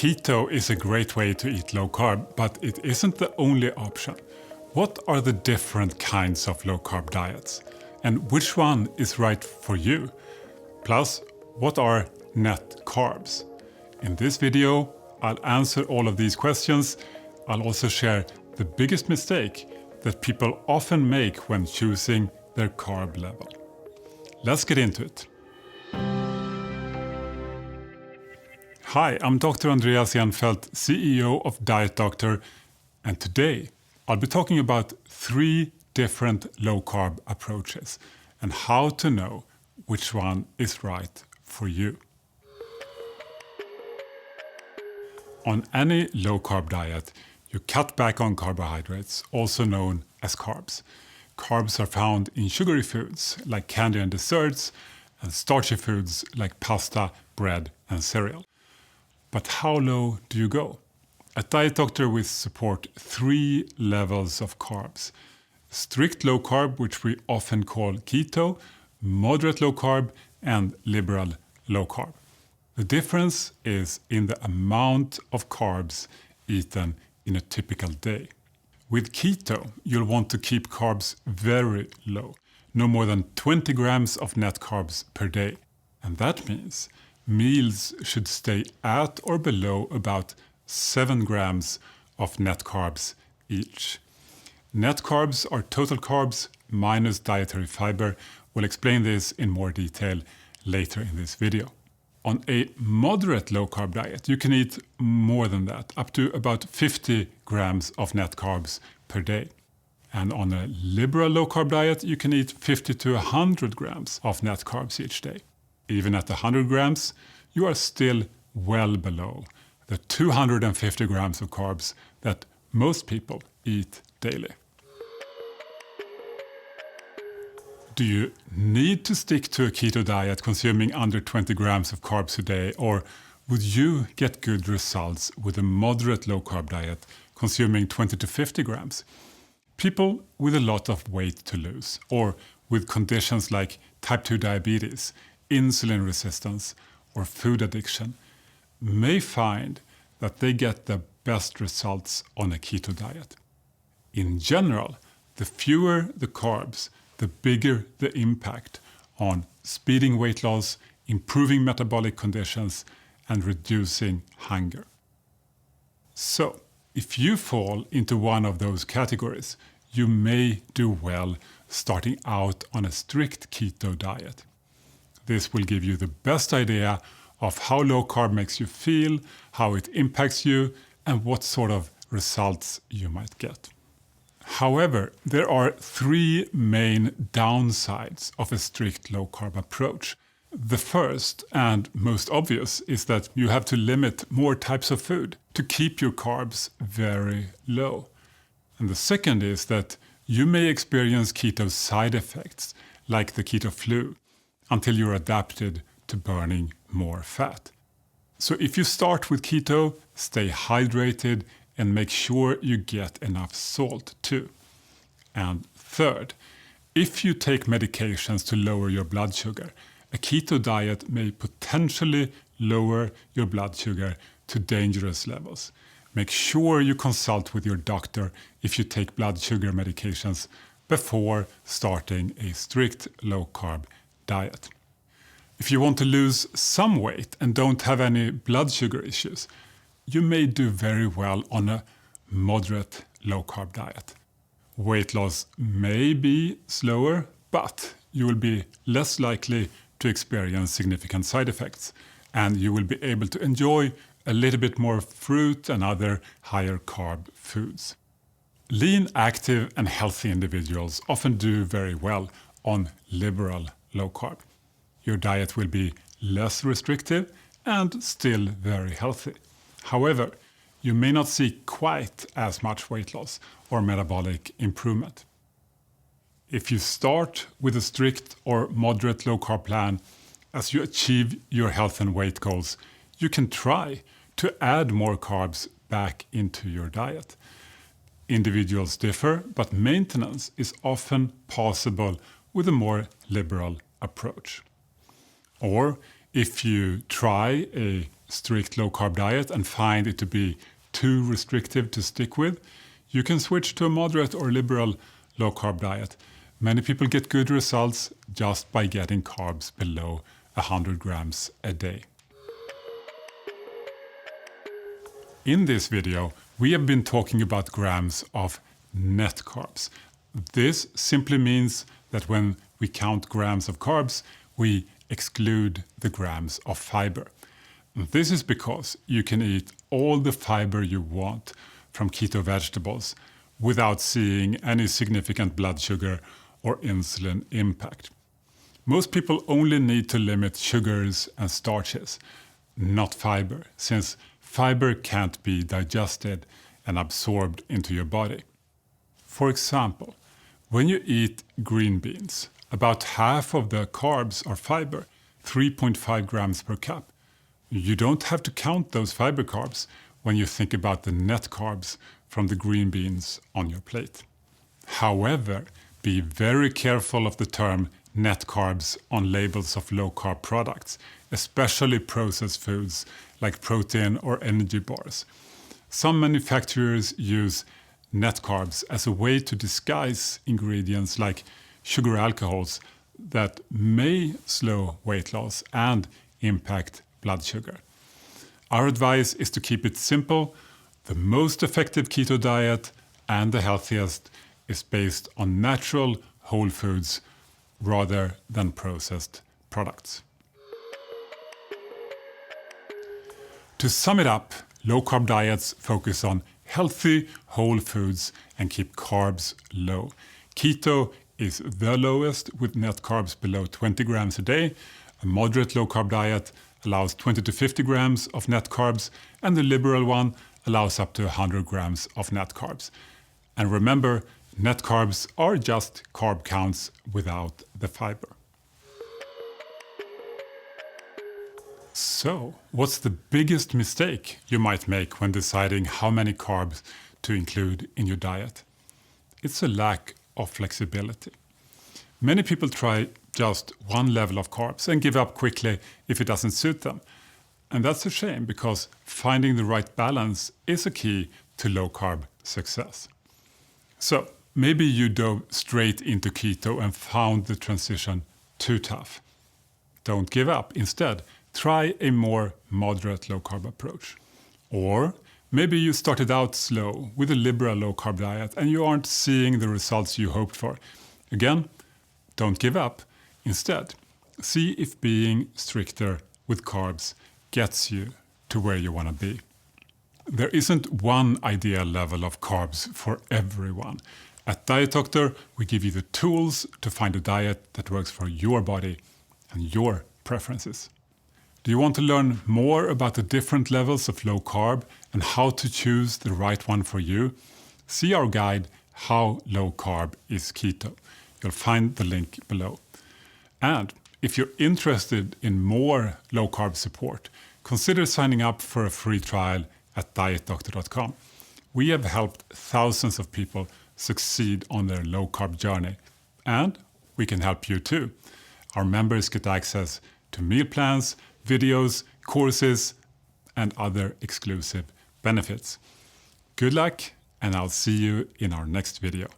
Keto is a great way to eat low carb, but it isn't the only option. What are the different kinds of low carb diets? And which one is right for you? Plus, what are net carbs? In this video, I'll answer all of these questions. I'll also share the biggest mistake that people often make when choosing their carb level. Let's get into it. Hi, I'm Dr. Andreas Enfeldt, CEO of Diet Doctor, and today I'll be talking about 3 different low-carb approaches and how to know which one is right for you. On any low-carb diet, you cut back on carbohydrates, also known as carbs. Carbs are found in sugary foods like candy and desserts, and starchy foods like pasta, bread, and cereal. But how low do you go? At Diet Doctor, we support 3 levels of carbs. Strict low carb, which we often call keto, moderate low carb, and liberal low carb. The difference is in the amount of carbs eaten in a typical day. With keto, you'll want to keep carbs very low, no more than 20 grams of net carbs per day. And that means meals should stay at or below about 7 grams of net carbs each. Net carbs are total carbs minus dietary fiber. We'll explain this in more detail later in this video. On a moderate low-carb diet, you can eat more than that, up to about 50 grams of net carbs per day. And on a liberal low-carb diet, you can eat 50 to 100 grams of net carbs each day. Even at 100 grams, you are still well below the 250 grams of carbs that most people eat daily. Do you need to stick to a keto diet consuming under 20 grams of carbs a day, or would you get good results with a moderate low-carb diet consuming 20 to 50 grams? People with a lot of weight to lose, or with conditions like type 2 diabetes, insulin resistance, or food addiction, may find that they get the best results on a keto diet. In general, the fewer the carbs, the bigger the impact on speeding weight loss, improving metabolic conditions, and reducing hunger. So, if you fall into one of those categories, you may do well starting out on a strict keto diet. This will give you the best idea of how low carb makes you feel, how it impacts you, and what sort of results you might get. However, there are 3 main downsides of a strict low carb approach. The first and most obvious is that you have to limit more types of food to keep your carbs very low. And the second is that you may experience keto side effects like the keto flu, until you're adapted to burning more fat. So if you start with keto, stay hydrated and make sure you get enough salt too. And third, if you take medications to lower your blood sugar, a keto diet may potentially lower your blood sugar to dangerous levels. Make sure you consult with your doctor if you take blood sugar medications before starting a strict low-carb diet. If you want to lose some weight and don't have any blood sugar issues, you may do very well on a moderate low-carb diet. Weight loss may be slower, but you will be less likely to experience significant side effects, and you will be able to enjoy a little bit more fruit and other higher carb foods. Lean, active, and healthy individuals often do very well on liberal low carb. Your diet will be less restrictive and still very healthy. However, you may not see quite as much weight loss or metabolic improvement. If you start with a strict or moderate low-carb plan, as you achieve your health and weight goals, you can try to add more carbs back into your diet. Individuals differ, but maintenance is often possible with a more liberal approach. Or if you try a strict low-carb diet and find it to be too restrictive to stick with, you can switch to a moderate or liberal low-carb diet. Many people get good results just by getting carbs below 100 grams a day. In this video, we have been talking about grams of net carbs. This simply means that when we count grams of carbs, we exclude the grams of fiber. This is because you can eat all the fiber you want from keto vegetables without seeing any significant blood sugar or insulin impact. Most people only need to limit sugars and starches, not fiber, since fiber can't be digested and absorbed into your body. For example, when you eat green beans, about half of the carbs are fiber, 3.5 grams per cup. You don't have to count those fiber carbs when you think about the net carbs from the green beans on your plate. However, be very careful of the term net carbs on labels of low-carb products, especially processed foods like protein or energy bars. Some manufacturers use net carbs as a way to disguise ingredients like sugar alcohols that may slow weight loss and impact blood sugar. Our advice is to keep it simple. The most effective keto diet and the healthiest is based on natural whole foods rather than processed products. To sum it up, low-carb diets focus on healthy whole foods and keep carbs low. Keto is the lowest with net carbs below 20 grams a day. A moderate low-carb diet allows 20 to 50 grams of net carbs, and the liberal one allows up to 100 grams of net carbs. And remember, net carbs are just carb counts without the fiber. So, what's the biggest mistake you might make when deciding how many carbs to include in your diet? It's a lack of flexibility. Many people try just one level of carbs and give up quickly if it doesn't suit them. And that's a shame, because finding the right balance is a key to low-carb success. So, maybe you dove straight into keto and found the transition too tough. Don't give up. Instead, try a more moderate low-carb approach. Or maybe you started out slow with a liberal low-carb diet and you aren't seeing the results you hoped for. Again, don't give up. Instead, see if being stricter with carbs gets you to where you want to be. There isn't one ideal level of carbs for everyone. At Diet Doctor, we give you the tools to find a diet that works for your body and your preferences. Do you want to learn more about the different levels of low carb and how to choose the right one for you? See our guide, How Low Carb is Keto. You'll find the link below. And if you're interested in more low carb support, consider signing up for a free trial at dietdoctor.com. We have helped thousands of people succeed on their low carb journey, and we can help you too. Our members get access to meal plans, videos, courses, and other exclusive benefits. Good luck, and I'll see you in our next video.